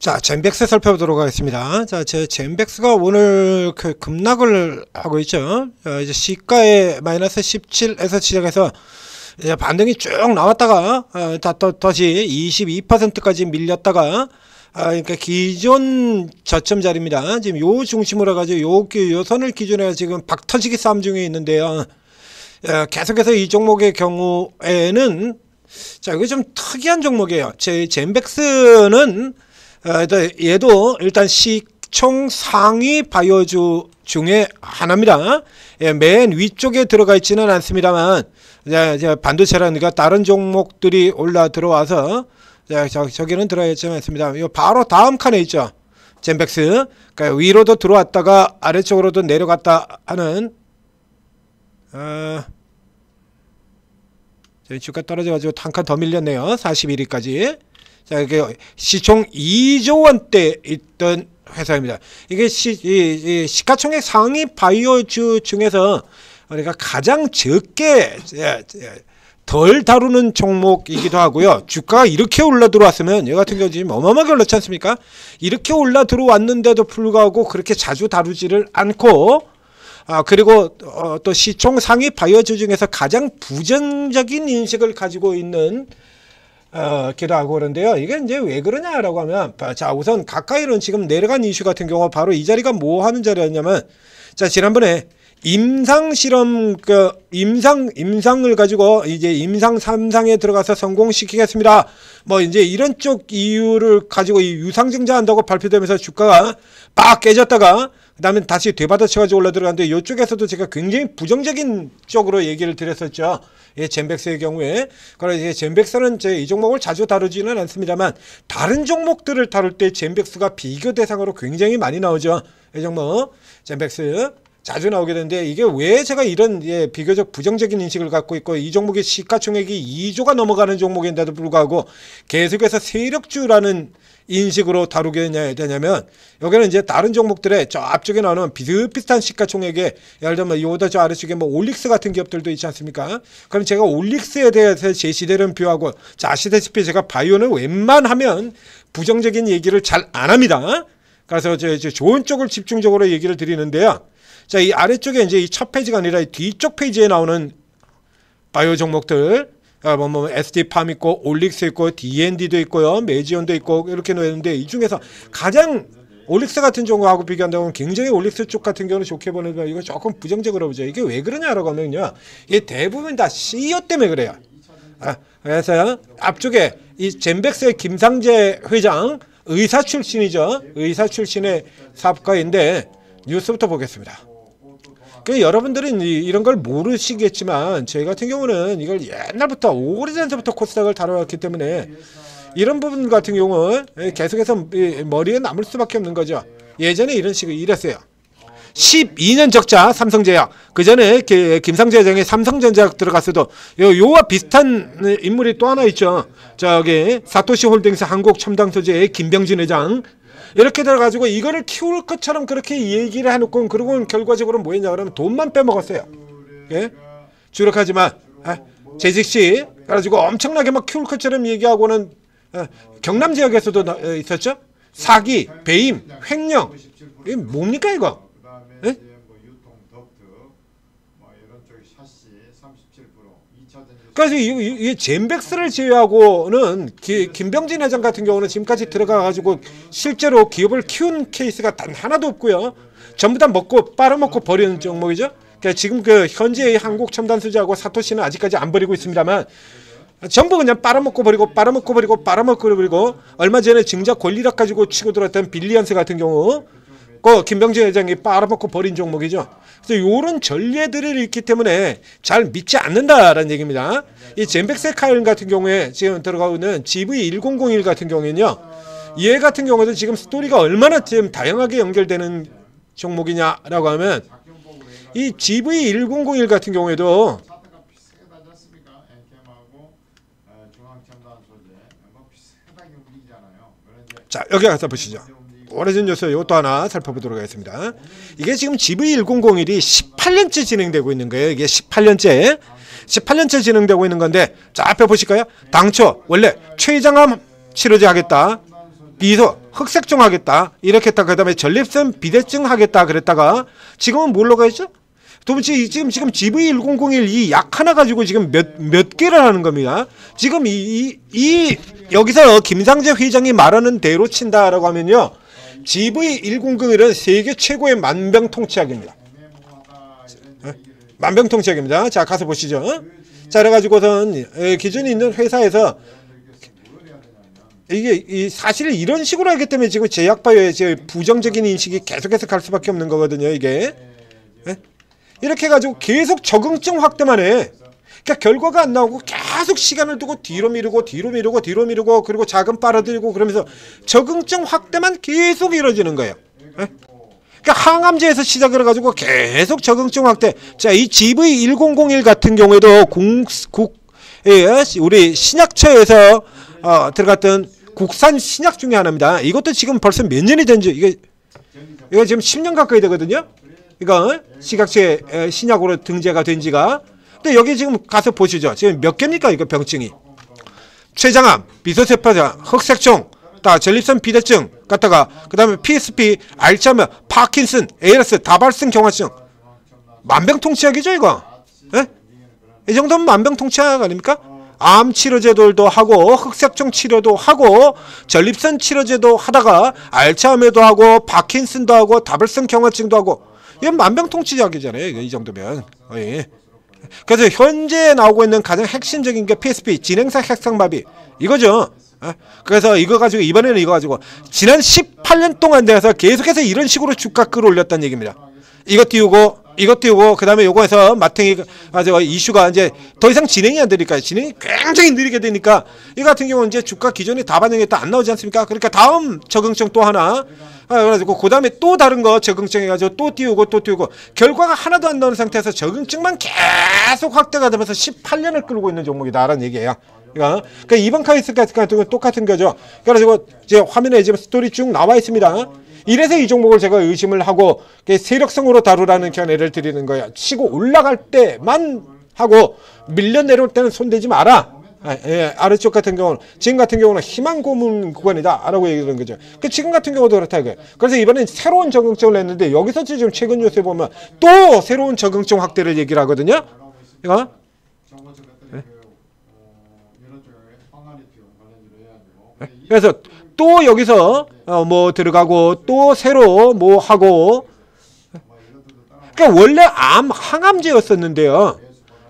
자, 젠백스 살펴보도록 하겠습니다. 자, 제 젠백스가 오늘 급락을 하고 있죠. 이제 시가에 마이너스 17에서 시작해서 이제 반등이 쭉 나왔다가 다시 22%까지 밀렸다가 그러니까 기존 저점 자리입니다. 지금 요 중심으로 해가지고 요 선을 기준으로 지금 박터지기 싸움 중에 있는데요. 계속해서 이 종목의 경우에는 자, 이게 좀 특이한 종목이에요. 제 젠백스는 얘도 일단 시총 상위 바이오주 중에 하나입니다. 맨 위쪽에 들어가 있지는 않습니다만 반도체라든가 다른 종목들이 올라 들어와서 저기는 들어가 있지는 않습니다. 바로 다음 칸에 있죠. 젠백스. 그러니까 위로도 들어왔다가 아래쪽으로도 내려갔다 하는 주가 떨어져가지고 한 칸 더 밀렸네요. 41위까지. 자, 이게 시총 2조 원대 있던 회사입니다. 이게 시가총액 상위 바이오주 중에서 우리가 가장 적게 덜 다루는 종목이기도 하고요. 주가가 이렇게 올라 들어왔으면 얘 같은 경우 지금 어마어마하게 올랐지 않습니까? 이렇게 올라 들어왔는데도 불구하고 그렇게 자주 다루지를 않고 그리고 또 시총 상위 바이오주 중에서 가장 부정적인 인식을 가지고 있는 기도 하고 그런데요. 이게 이제 왜 그러냐라고 하면, 자, 우선 가까이는 지금 내려간 이슈 같은 경우 바로 이 자리가 뭐 하는 자리였냐면, 자, 지난번에 임상 실험 임상을 가지고 이제 임상 3상에 들어가서 성공시키겠습니다. 뭐 이제 이런 쪽 이유를 가지고 이 유상증자 한다고 발표되면서 주가가 빡 깨졌다가 그다음에 다시 되받아쳐가지고 올라 들어갔는데 이쪽에서도 제가 굉장히 부정적인 쪽으로 얘기를 드렸었죠. 예, 젠백스의 경우에. 그래서 젠백스는 이 종목을 자주 다루지는 않습니다만 다른 종목들을 다룰 때 젠백스가 비교 대상으로 굉장히 많이 나오죠. 이 종목 젠백스 자주 나오게 되는데 이게 왜 제가 이런 비교적 부정적인 인식을 갖고 있고 이 종목의 시가총액이 2조가 넘어가는 종목인데도 불구하고 계속해서 세력주라는 인식으로 다루게 되냐면 여기는 이제 다른 종목들의 저 앞쪽에 나오는 비슷비슷한 시가총액에 예를 들면 이보다 저 아래쪽에 뭐 올릭스 같은 기업들도 있지 않습니까? 그럼 제가 올릭스에 대해서 제시되는 뷰하고 자, 아시다시피 제가 바이오는 웬만하면 부정적인 얘기를 잘 안 합니다. 그래서 좋은 쪽을 집중적으로 얘기를 드리는데요. 자, 이 아래쪽에 이제 이 첫 페이지가 아니라 이 뒤쪽 페이지에 나오는 바이오 종목들, SD팜 있고, 올릭스 있고, D&D도 있고요, 메지온도 있고, 이렇게 놓였는데, 이 중에서 가장 올릭스 같은 종목하고 비교한다면 굉장히 올릭스 쪽 같은 경우는 좋게 보는데, 이거 조금 부정적으로 보죠. 이게 왜 그러냐라고 하면요. 이게 대부분 다 CEO 때문에 그래요. 그래서 앞쪽에 이 젠백스의 김상재 회장, 의사 출신이죠. 의사 출신의 사업가인데, 뉴스부터 보겠습니다. 여러분들은 이런 걸 모르시겠지만 저희 같은 경우는 이걸 옛날부터 오래전부터 코스닥을 다뤄왔기 때문에 이런 부분 같은 경우는 계속해서 머리에 남을 수밖에 없는 거죠. 예전에 이런 식으로 이랬어요. 12년 적자 삼성제약, 그 전에 김상재 회장이 삼성전자 들어갔어도 요와 비슷한 인물이 또 하나 있죠. 저기 사토시 홀딩스 한국첨단소재의 김병진 회장. 이렇게 들어가지고 이거를 키울 것처럼 그렇게 얘기를 해놓고 그러고 결과적으로 뭐 했냐 그러면 돈만 빼먹었어요. 예? 주력하지만 재직시 그래가지고 엄청나게 막 키울 것처럼 얘기하고는 경남 지역에서도 있었죠. 사기, 배임, 횡령. 이게 뭡니까 이거? 예? 그래서 이 젠백스를 제외하고는 김병진 회장 같은 경우는 지금까지 들어가가지고 실제로 기업을 키운 케이스가 단 하나도 없고요. 전부 다 빨아먹고 버리는 종목이죠. 그러니까 지금 현재의 한국첨단소재하고 사토시는 아직까지 안 버리고 있습니다만 전부 그냥 빨아먹고 버리고 얼마 전에 증자 권리락 가지고 치고 들어왔던 빌리언스 같은 경우 김병진 회장이 빨아먹고 버린 종목이죠. 그래서 이런 전례들이 있기 때문에 잘 믿지 않는다라는 얘기입니다. 이 젠백스 카일 같은 경우에 지금 들어가고 있는 GV1001 같은 경우에는요. 얘 같은 경우도 지금 스토리가 얼마나 지금 다양하게 연결되는 종목이냐라고 하면 이 GV1001 같은 경우에도 자, 여기 가서 보시죠. 오래전 뉴스 이것도 하나 살펴보도록 하겠습니다. 이게 지금 GV1001이 18년째 진행되고 있는 거예요. 이게 18년째 진행되고 있는 건데 자, 앞에 보실까요? 당초 원래 췌장암 치료제 하겠다. 비소 흑색종 하겠다 이렇게 했다. 그 다음에 전립선 비대증 하겠다 그랬다가 지금은 뭘로 가있죠? 도대체 지금 GV1001 이 약 하나 가지고 지금 몇 개를 하는 겁니다. 지금 여기서 김상재 회장이 말하는 대로 친다라고 하면요, GV1001은 세계 최고의 만병통치약입니다. 만병통치약입니다. 자, 가서 보시죠. 자, 그래가지고선 기존에 있는 회사에서 이게 사실 이런 식으로 하기 때문에 지금 제약바이오의 부정적인 인식이 계속해서 갈 수밖에 없는 거거든요. 이게 이렇게 해가지고 계속 적응증 확대만 해. 그러니까 결과가 안 나오고 계속 시간을 두고 뒤로 미루고 그리고 자금 빨아들이고 그러면서 적응증 확대만 계속 이루어지는 거예요. 그러니까 항암제에서 시작을 해가지고 계속 적응증 확대. 자, 이 GV1001 같은 경우에도 우리 신약처에서 들어갔던 국산 신약 중에 하나입니다. 이것도 지금 벌써 몇 년이 된지, 이거 지금 10년 가까이 되거든요. 이거 식약처에 신약으로 등재가 된 지가. 근데 여기 지금 가서 보시죠. 지금 몇 개입니까? 이거 병증이. 췌장암, 비소세파장, 흑색종, 전립선 비대증 갖다가 그 다음에 PSP, 알츠하이머, 파킨슨, ALS, 다발성 경화증. 만병통치약이죠 이거. 예? 이 정도면 만병통치약 아닙니까? 암 치료제들도 하고 흑색종 치료도 하고 전립선 치료제도 하다가 알츠하이머도 하고 파킨슨도 하고 다발성 경화증도 하고. 이건 만병통치약이잖아요. 이 정도면. 그래서 현재 나오고 있는 가장 핵심적인 게 PSP, 진행성 핵상마비 이거죠. 그래서 이거 가지고 이번에는 이거 가지고 지난 18년 동안 돼서 계속해서 이런 식으로 주가 끌어올렸다는 얘기입니다. 이거 띄우고 그 다음에 요거에서 마탱이 이슈가 이제 더 이상 진행이 안 되니까, 진행이 굉장히 느리게 되니까 이 같은 경우는 이제 주가 기존에 다 반영했다 안 나오지 않습니까? 그러니까 다음 적응증 또 하나, 그래가지고 그 다음에 또 다른 거 적응증 해가지고 또 띄우고 결과가 하나도 안 나오는 상태에서 적응증만 계속 확대가 되면서 18년을 끌고 있는 종목이다라는 얘기예요. 그러니까 이번 카이스 같은 경우는 똑같은 거죠. 그래가지고 이제 화면에 지금 스토리 쭉 나와 있습니다. 이래서 이 종목을 제가 의심을 하고 세력성으로 다루라는 견해를 드리는 거야. 치고 올라갈 때만 하고 밀려 내려올 때는 손대지 마라. 아래쪽 같은 경우는, 지금 같은 경우는 희망 고문 구간이다 라고 얘기하는 거죠. 지금 같은 경우도 그렇다 이거예요. 그래서 이번엔 새로운 적응증을 했는데 여기서 지금 최근 뉴스에 보면 또 새로운 적응증 확대를 얘기를 하거든요. 이거 그래서 또 여기서 뭐 들어가고 또 새로 뭐 하고. 그러니까 원래 항암제였었는데요.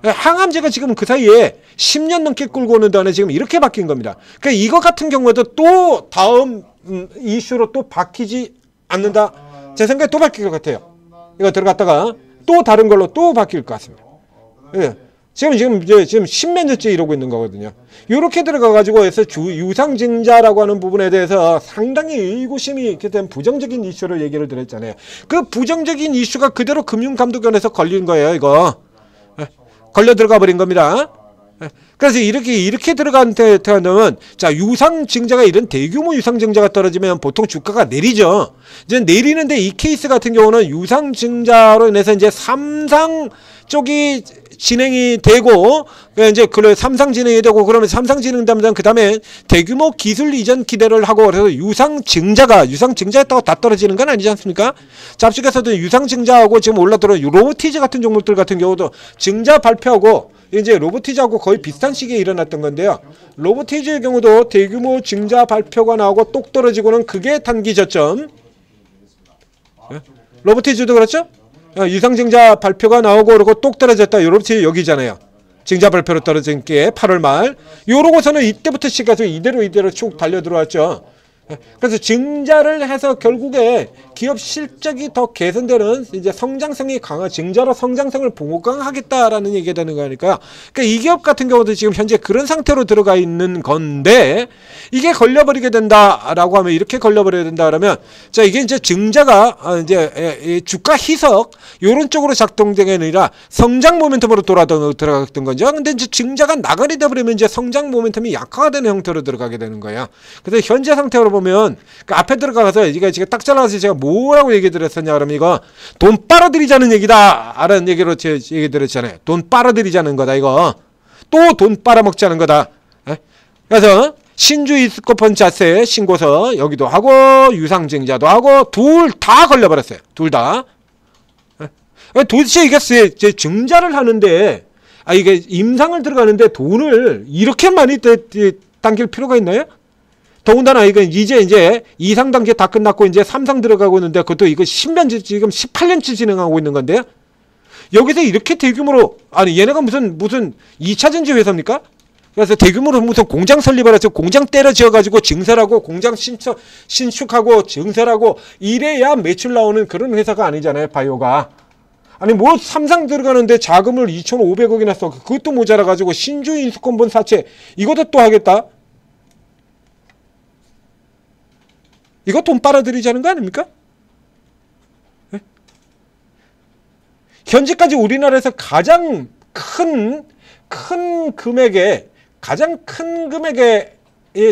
항암제가 지금 그 사이에 10년 넘게 끌고 오는 동안에 지금 이렇게 바뀐 겁니다. 그러니까 이거 같은 경우에도 또 다음 이슈로 또 바뀌지 않는다. 제 생각에 또 바뀔 것 같아요. 이거 들어갔다가 또 다른 걸로 또 바뀔 것 같습니다. 예. 지금 10몇 년째 이러고 있는 거거든요. 이렇게 들어가가지고 해서 유상증자라고 하는 부분에 대해서 상당히 의구심이 이렇게 된 부정적인 이슈를 얘기를 드렸잖아요. 그 부정적인 이슈가 그대로 금융감독원에서 걸린 거예요, 이거. 걸려 들어가 버린 겁니다. 그래서 이렇게 들어간 데는, 자, 유상증자가 이런 대규모 유상증자가 떨어지면 보통 주가가 내리죠. 이제 내리는데 이 케이스 같은 경우는 유상증자로 인해서 이제 삼상 쪽이 진행이 되고, 이제 삼상 진행이 되고, 그러면 삼상 진행되면 그 다음에 대규모 기술 이전 기대를 하고, 그래서 유상증자했다고 다 떨어지는 건 아니지 않습니까? 잡식에서도 유상증자하고 지금 올라들어 로보티즈 같은 종목들 같은 경우도 증자 발표하고 이제 로보티즈하고 거의 비슷한 시기에 일어났던 건데요. 로보티즈의 경우도 대규모 증자 발표가 나오고 똑 떨어지고는 그게 단기 저점. 로보티즈도 그렇죠? 유상증자 발표가 나오고 그러고 똑 떨어졌다. 로보티즈 여기잖아요. 증자 발표로 떨어진 게 8월 말. 요러고서는 이때부터 시작해서 이대로 쭉 달려 들어왔죠. 그래서 증자를 해서 결국에 기업 실적이 더 개선되는 이제 성장성이 증자로 성장성을 보강하겠다라는 얘기가 되는 거니까. 그러니까 이 기업 같은 경우도 지금 현재 그런 상태로 들어가 있는 건데, 이게 걸려버리게 된다라고 하면, 이렇게 걸려버려야 된다 그러면, 자, 이게 이제 증자가 이제 주가 희석 요런 쪽으로 작동된 게 아니라 성장 모멘텀으로 들어갔던 거죠. 근데 이제 증자가 나가리 돼버리면 이제 성장 모멘텀이 약화가 되는 형태로 들어가게 되는 거예요. 그래서 현재 상태로 보면 그 앞에 들어가서 이게 지금 딱 잘라서 제가 뭐라고 얘기 드렸었냐 그러면, 이거 돈 빨아들이자는 얘기다 라는 얘기로 제가 얘기 드렸잖아요. 돈 빨아들이자는 거다. 이거 또 돈 빨아먹자는 거다. 그래서 신주 이스코폰 자세 신고서 여기도 하고 유상증자도 하고 둘 다 걸려버렸어요. 둘 다. 도대체 이게 증자를 하는데 이게 임상을 들어가는데 돈을 이렇게 많이 당길 필요가 있나요? 더군다나 이거 이제 2상 단계 다 끝났고 이제 3상 들어가고 있는데 그것도 이거 10년째 지금 18년째 진행하고 있는 건데요. 여기서 이렇게 대규모로 얘네가 무슨 2차 전지 회사입니까? 그래서 대규모로 무슨 공장 설립을 해서 공장 때려 지어가지고 증설하고 공장 신축하고 증설하고 이래야 매출 나오는 그런 회사가 아니잖아요. 바이오가. 뭐 3상 들어가는데 자금을 2,500억이나 써. 그것도 모자라가지고 신주 인수권분 사채 이것도 또 하겠다. 이거 돈 빨아들이자는 거 아닙니까? 네? 현재까지 우리나라에서 가장 큰 금액의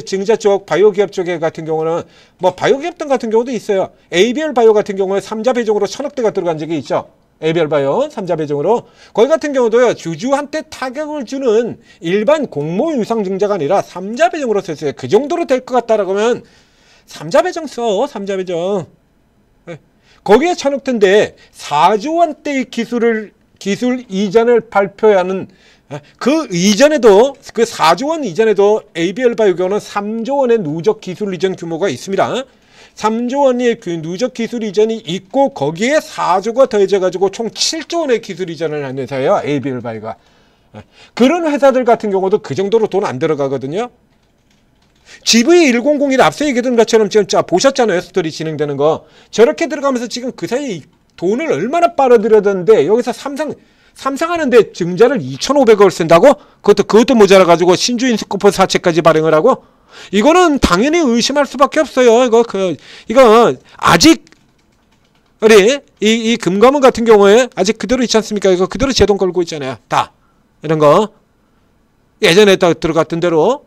증자 쪽 바이오 기업 쪽에 같은 경우는 뭐 바이오 기업 등 같은 경우도 있어요. ABL 바이오 같은 경우에 3자 배정으로 1,000억대가 들어간 적이 있죠. ABL 바이오 3자 배정으로. 거기 같은 경우도요. 주주한테 타격을 주는 일반 공모 유상 증자가 아니라 3자 배정으로 썼어요. 그 정도로 될 것 같다라고 하면 3자 배정 써. 3자 배정. 거기에 1,000억대인데 4조 원대의 기술 이전을 발표하는 그 이전에도 그 4조 원 이전에도 ABL 바이오는 3조 원의 누적 기술 이전 규모가 있습니다. 3조 원의 그 누적 기술 이전이 있고 거기에 4조가 더해져 가지고 총 7조 원의 기술 이전을 한 회사예요. ABL 바이오가. 그런 회사들 같은 경우도 그 정도로 돈 안 들어가거든요. GV1001 앞서 얘기했던 것처럼 지금 보셨잖아요. 스토리 진행되는 거. 저렇게 들어가면서 지금 그 사이에 돈을 얼마나 빨아들여야 여기서 삼상하는데 증자를 2,500억을 쓴다고? 그것도 모자라가지고 신주 인수코폰 사채까지 발행을 하고? 이거는 당연히 의심할 수밖에 없어요. 이거 아직 우리 이 금감원 같은 경우에 아직 그대로 있지 않습니까? 이거 그대로 제 돈 걸고 있잖아요. 다 이런 거 예전에 딱 들어갔던 대로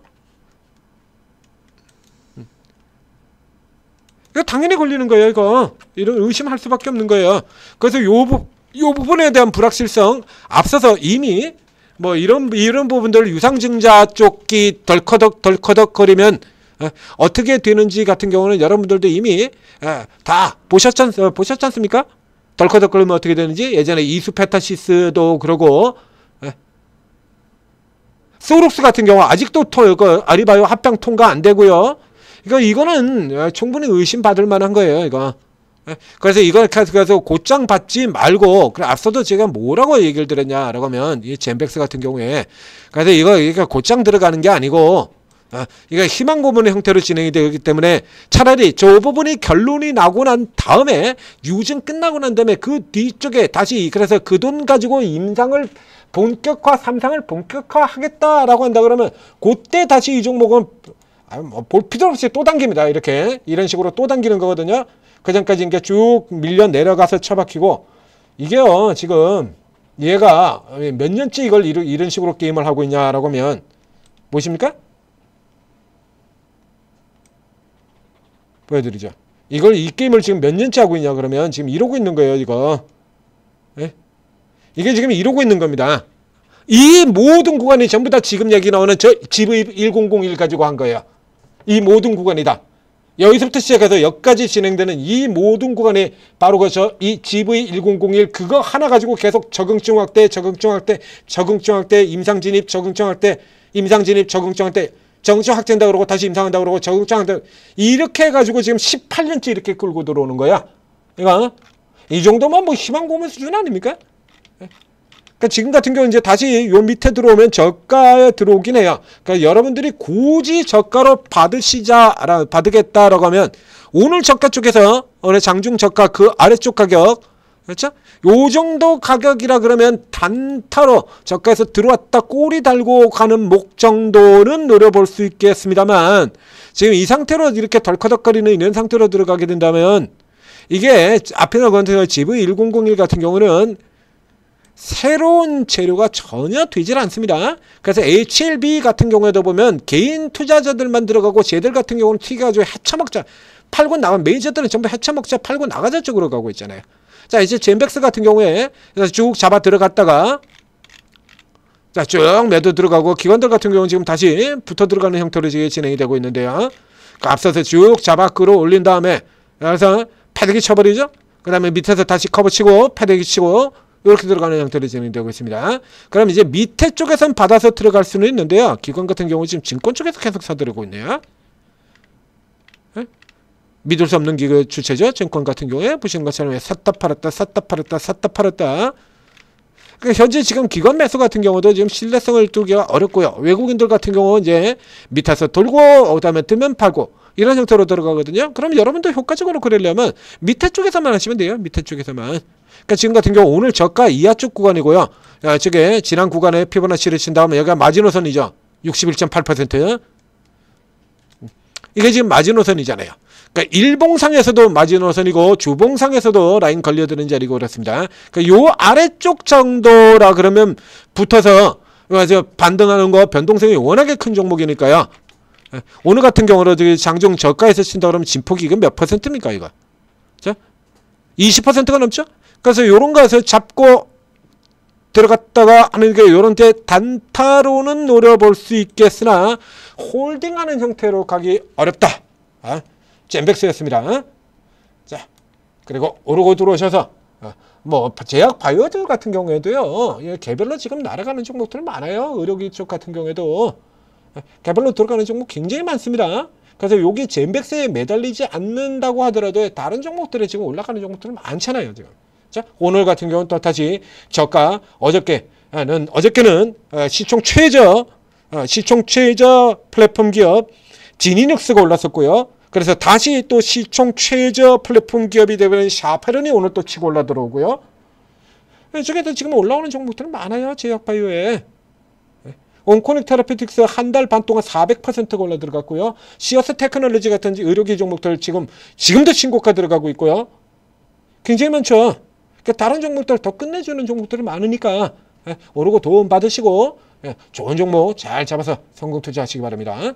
이거 당연히 걸리는 거예요. 이거 이런 의심할 수밖에 없는 거예요. 그래서 요 부분에 대한 불확실성 앞서서 이미 뭐 이런 부분들 유상증자 쪽이 덜커덕 거리면 어떻게 되는지 같은 경우는 여러분들도 이미 다 보셨지 않습니까? 덜커덕 거리면 어떻게 되는지 예전에 이수페타시스도 그러고 소록스 같은 경우 아직도 아리바이오 합병 통과 안 되고요. 이거는 충분히 의심받을 만한 거예요. 이거. 그래서 그래서 곧장 받지 말고 앞서도 제가 뭐라고 얘기를 드렸냐라고 하면 이 젠백스 같은 경우에 그래서 이거 곧장 들어가는 게 아니고 이거 희망 고문의 형태로 진행이 되기 때문에 차라리 저 부분이 결론이 나고 난 다음에 유증 끝나고 난 다음에 그 뒤쪽에 다시 그래서 그 돈 가지고 임상을 본격화 3상을 본격화하겠다라고 한다 그러면 그때 다시 이 종목은 볼 필요 없이 또 당깁니다. 이런 식으로 또 당기는 거거든요. 그 전까지 이게 쭉 밀려 내려가서 처박히고 이게요 지금 얘가 몇 년째 이걸 이런 식으로 게임을 하고 있냐라고 하면 보십니까? 보여드리죠. 이 게임을 지금 몇 년째 하고 있냐 그러면 지금 이러고 있는 거예요. 이거 이게 지금 이러고 있는 겁니다. 이 모든 구간이 전부 다 지금 얘기 나오는 저 GV1001 가지고 한 거예요. 이 모든 구간이다. 여기서부터 시작해서 여기까지 진행되는 이 모든 구간이 바로 이 GV1001 그거 하나 가지고 계속 적응증 확대, 임상진입, 적응증 확대, 임상진입, 적응증 확대, 적응증 확대한다 그러고 다시 임상한다 그러고 적응증 확대 이렇게 해가지고 지금 18년째 이렇게 끌고 들어오는 거야. 이 정도면 뭐 희망 고문 수준 아닙니까? 그러니까 지금 같은 경우 이제 다시 요 밑에 들어오면 저가에 들어오긴 해요. 그러니까 여러분들이 굳이 저가로 받으겠다라고 하면 오늘 저가 쪽에서 오늘 장중 저가 그 아래쪽 가격 그렇죠? 요 정도 가격이라 그러면 단타로 저가에서 들어왔다 꼬리 달고 가는 목 정도는 노려볼 수 있겠습니다만 지금 이 상태로 이렇게 덜커덕거리는 이런 상태로 들어가게 된다면 이게 앞에 나온 GV1001 같은 경우는 새로운 재료가 전혀 되질 않습니다. 그래서 HLB 같은 경우에도 보면 개인 투자자들만 들어가고 쟤들 같은 경우는 튀겨가지고 헤쳐먹자 팔고 나간 메이저들은 전부 헤쳐먹자 팔고 나가자 쪽으로 가고 있잖아요. 자 이제 젠백스 같은 경우에 쭉 잡아 들어갔다가 자, 쭉 매도 들어가고 기관들 같은 경우는 지금 다시 붙어 들어가는 형태로 지금 진행이 되고 있는데요. 앞서서 쭉 잡아 끌어올린 다음에 여기서 패대기 쳐버리죠. 그 다음에 밑에서 다시 커버 치고 패대기 치고 이렇게 들어가는 형태로 진행되고 있습니다. 그럼 이제 밑에 쪽에선 받아서 들어갈 수는 있는데요. 기관 같은 경우 지금 증권 쪽에서 계속 사들어오고 있네요. 네? 믿을 수 없는 기그 주체죠. 증권 같은 경우에 보시는 것처럼 샀다 팔았다 샀다 팔았다 샀다 팔았다. 그러니까 현재 지금 기관 매수 같은 경우도 지금 신뢰성을 두기가 어렵고요. 외국인들 같은 경우 이제 밑에서 돌고 그다음에 뜨면 팔고 이런 형태로 들어가거든요. 그럼 여러분도 효과적으로 그러려면 밑에 쪽에서만 하시면 돼요. 밑에 쪽에서만. 그러니까 지금 같은 경우 오늘 저가 이하 쪽 구간이고요. 저게 지난 구간에 피보나치를 친 다음에 여기가 마지노선이죠. 61.8%. 이게 지금 마지노선이잖아요. 그러니까 일봉상에서도 마지노선이고 주봉상에서도 라인 걸려드는 자리고 그렇습니다. 그러니까 요 아래쪽 정도라 그러면 붙어서 반등하는 거 변동성이 워낙에 큰 종목이니까요. 오늘 같은 경우로 장중 저가에서 친다 그러면 진폭이 이건 몇 퍼센트입니까 이거? 자, 20%가 넘죠? 그래서 요런 거에서 잡고 들어갔다가 하는 게 요런 데 단타로는 노려볼 수 있겠으나 홀딩하는 형태로 가기 어렵다. 잼백스였습니다. 자, 그리고 오르고 들어오셔서 뭐 제약 바이오들 같은 경우에도요. 개별로 지금 날아가는 종목들 많아요. 의료기 쪽 같은 경우에도 개별로 들어가는 종목 굉장히 많습니다. 그래서 여기 잼백스에 매달리지 않는다고 하더라도 다른 종목들에 지금 올라가는 종목들 많잖아요. 지금. 자, 오늘 같은 경우는 또 다시 저가 어저께는 시총 최저 플랫폼 기업 지니눅스가 올랐었고요. 그래서 다시 또 시총 최저 플랫폼 기업이 되면 샤페른이 오늘 또 치고 올라 들어오고요. 저게도 지금 올라오는 종목들은 많아요. 제약바이오에. 온코닉 테라피틱스 한 달 반 동안 400%가 올라 들어갔고요. 시어스 테크놀로지 같은 의료기 종목들 지금도 신고가 들어가고 있고요. 굉장히 많죠. 그러니까 다른 종목들 더 끝내주는 종목들이 많으니까 오르고 도움 받으시고 좋은 종목 잘 잡아서 성공 투자하시기 바랍니다.